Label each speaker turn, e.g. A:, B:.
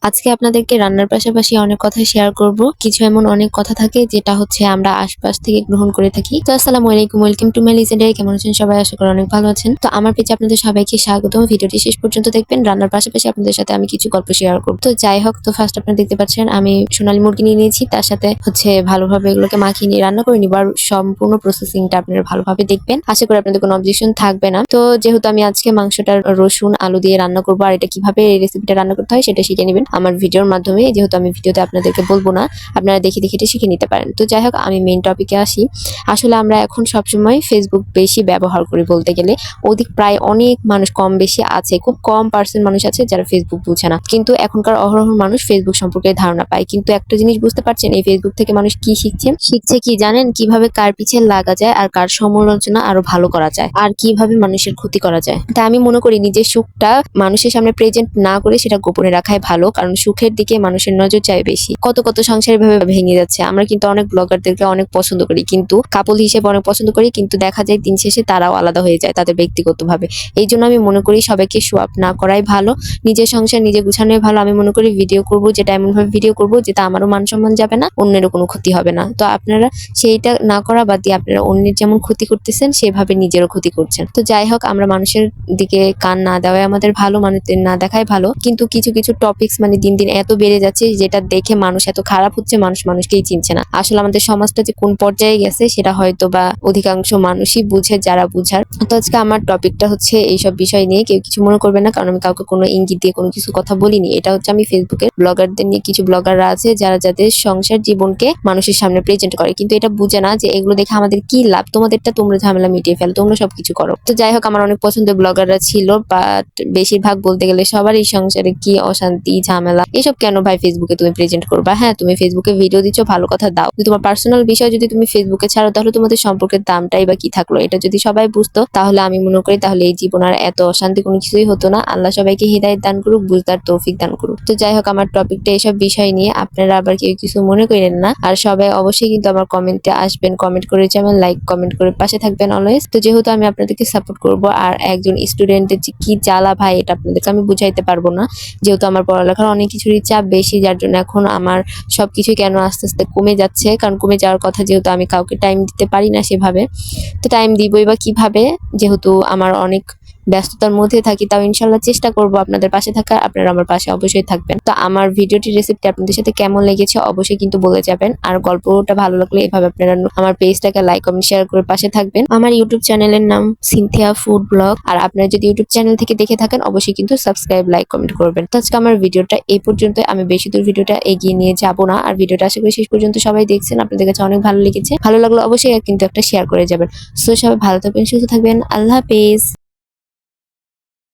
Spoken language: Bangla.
A: আজকে আপনাদেরকে রান্নার পাশাপাশি অনেক কথা শেয়ার করব। কিছু এমন অনেক কথা থাকে যেটা হচ্ছে আমরা আশপাশ থেকে গ্রহণ করে থাকি। তো আসসালামু আলাইকুম, ওয়েলকাম টু মাই লিজেন্ডারি। কেমন আছেন সবাই? আশা করি অনেক ভালো আছেন। তো আমার পেজে আপনাদের সবাইকে স্বাগতম। ভিডিওটি শেষ পর্যন্ত দেখবেন। রান্নার পাশাপাশি আপনাদের সাথে আমি কিছু গল্প শেয়ার করব। তো যাই হোক, তো ফার্স্ট আপনারা দেখতে পাচ্ছেন আমি সোনালী মুরগি নিয়ে নিয়েছি। তার সাথে হচ্ছে ভালোভাবে এগুলোকে মাখিয়ে নিয়ে রান্না করে নিব। আর সম্পূর্ণ প্রসেসিংটা আপনারা ভালোভাবে দেখবেন। আশা করি আপনাদের কোনো অবজেকশন থাকবে না। তো যেহেতু আমি আজকে মাংসটা রসুন আলু দিয়ে রান্না করবো, আর এটা কিভাবে এই রেসিপিটা রান্না করতে হয় সেটা শিখে নেবেন আমার ভিডিওর মাধ্যমে। যেহেতু আমি ভিডিওতে আপনাদেরকে বলবো না, আপনারা দেখে দেখে এটা শিখে নিতে পারেন। তো যাই হোক, আমি মেইন টপিকে আসি। আসলে আমরা এখন সবসময় ফেসবুক বেশি ব্যবহার করি বলতে গেলে। প্রায় অনেক মানুষ কম বেশি আছে, খুব কম পার্সেন্ট মানুষ আছে যারা ফেসবুক বুঝে না। কিন্তু এখনকার অহরহ মানুষ ফেসবুক সম্পর্কে ধারণা পায়। কিন্তু একটা জিনিস বুঝতে পারছেন, এই ফেসবুক থেকে মানুষ কি শিখছে কি জানেন? কিভাবে কার পিছে লাগা যায়, আর কার সমালোচনা আরো ভালো করা যায়, আর কিভাবে মানুষের ক্ষতি করা যায়। তাই আমি মনে করি নিজের সুখটা মানুষের সামনে প্রেজেন্ট না করে সেটা গোপনে রাখাই ভালো, কারণ সুখের দিকে মানুষের নজর যায় বেশি। কত কত সংসার এভাবে ভেঙে যাচ্ছে। আমরা কিন্তু অনেক ব্লগারদেরকে অনেক পছন্দ করি, কিন্তু কাপল হিসেবে অনেক পছন্দ করি, কিন্তু দেখা যায় দিন শেষে তারাও আলাদা হয়ে যায় তাদের ব্যক্তিগতভাবে। এই জন্য আমি মনে করি সবাইকে শো আপ না করাই ভালো, নিজের সংসার নিজে গুছানোই ভালো। আমি মনে করি ভিডিও করব যেটা এমন ভাবে ভিডিও করব যেটা আমারও মান সম্মান যাবে না, অন্যেরও কোনো ক্ষতি হবে না। তো আপনারা সেইটা না করা বাদ দিয়ে আপনারা অন্যের যেমন ক্ষতি করতেছেন সেভাবে নিজেরও ক্ষতি করছেন। তো যাই হোক, আমরা মানুষের দিকে কান না দেওয়াই আমাদের ভালো, মানুষদের না দেখাই ভালো। কিন্তু কিছু কিছু টপিকস মানে দিন দিন এত বেড়ে যাচ্ছে যেটা দেখে মানুষ এত খারাপ হচ্ছে, মানুষ মানুষকেই চিনছে না। আসলে আমাদের সমাজটা যে কোন পর্যায়ে গেছে সেটা হয়তো বা অধিকাংশ মানুষই বুঝে, যারা বুঝার। তো আজকে আমার টপিকটা হচ্ছে এইসব বিষয় নিয়ে। কেউ কিছু মনে করবে না, কারণ আমি কাউকে কোনো ইঙ্গিত দিয়ে কোনো কিছু কথা বলিনি। এটা হচ্ছে আমি ফেসবুকের ব্লগারদের নিয়ে, কিছু ব্লগাররা আছে যারা যাদের সংসার জীবনকে মানুষের সামনে প্রেজেন্ট করে, কিন্তু এটা বুঝে না যে এগুলো দেখে আমাদের কি লাভ। তোমাদেরটা তোমরা ঝামেলা মিটিয়ে ফেলো, তোমরা সবকিছু করো। তো যাই হোক, আমার অনেক পছন্দের ব্লগাররা ছিল, বাট বেশিরভাগ বলতে গেলে সবারই সংসারে কি অশান্তি ঝামেলা। এসব কেন ভাই ফেসবুকে তুমি প্রেজেন্ট করবা? হ্যাঁ, তুমি ফেসবুকে ভিডিও দিচ্ছ, ভালো কথা দাও, কিন্তু তোমার পার্সোনাল বিষয় যদি তুমি ফেসবুকে ছাড়ো তাহলে তোমাদের সম্পর্কের দামটাই বা কি থাকলো? এটা যদি সবাই বুঝতো তাহলে আমি মনে করি তাহলে এই জীবন আর এত অশান্তি কোনো কিছুই হতো না। আল্লাহ সবাইকে হিদায়াত দান করুক, বুঝদার তৌফিক দান করুক। তো যাই হোক, আমার টপিকটা এসব বিষয় নিয়ে, আপনারা আবার কেউ কিছু মনে করেন না। আর সবাই অবশ্যই কিন্তু আমার কমেন্টে আসবেন, কমেন্ট করে যাবেন, লাইক কমেন্ট করে পাশে থাকবেন অলওয়েজ। তো যেহেতু আমি আপনাদেরকে সাপোর্ট করব, আর একজন স্টুডেন্টের যে কি জ্বালা ভাই এটা আপনাদেরকে আমি বুঝাইতে পারবো না। যেহেতু আমার পড়ালেখার অনেক কিছুরই চাপ বেশি, যার জন্য এখন আমার সবকিছু কেন আস্তে আস্তে কমে যাচ্ছে। কারণ কমে যাওয়ার কথা, যেহেতু আমি কাউকে টাইম দিতে পারি না সেভাবে। তো টাইম দিবই বা কিভাবে, যেহেতু আমার অনেক ব্যস্ততার মধ্যে থাকি। তাও ইনশাল্লাহ চেষ্টা করব আপনাদের পাশে থাকার, আপনারা আমার পাশে অবশ্যই থাকবেন। তো আমার ভিডিওটি রেসিপিটি আপনাদের সাথে কেমন লেগেছে অবশ্যই কিন্তু বলে যাবেন। আর গল্পটা ভালো লাগলে এভাবে আপনারা আমার পেজটাকে লাইক কমেন্ট শেয়ার করে পাশে থাকবেন। আমার ইউটিউব চ্যানেলের নাম সিনথিয়া ফুড ব্লগ। আর আপনারা যদি ইউটিউব চ্যানেল থেকে দেখে থাকেন অবশ্যই কিন্তু সাবস্ক্রাইব লাইক কমেন্ট করবেন। তো আজকে আমার ভিডিওটা এই পর্যন্ত। আমি বেশি দূর ভিডিওটা এগিয়ে নিয়ে যাব না। আর ভিডিওটা আশা করি শেষ পর্যন্ত সবাই দেখছেন, আপনাদের কাছে অনেক ভালো লেগেছে। ভালো লাগলো অবশ্যই কিন্তু একটা শেয়ার করে যাবেন। সো সবাই ভালো থাকবেন, সুস্থ থাকবেন। আল্লাহ হাফেজ।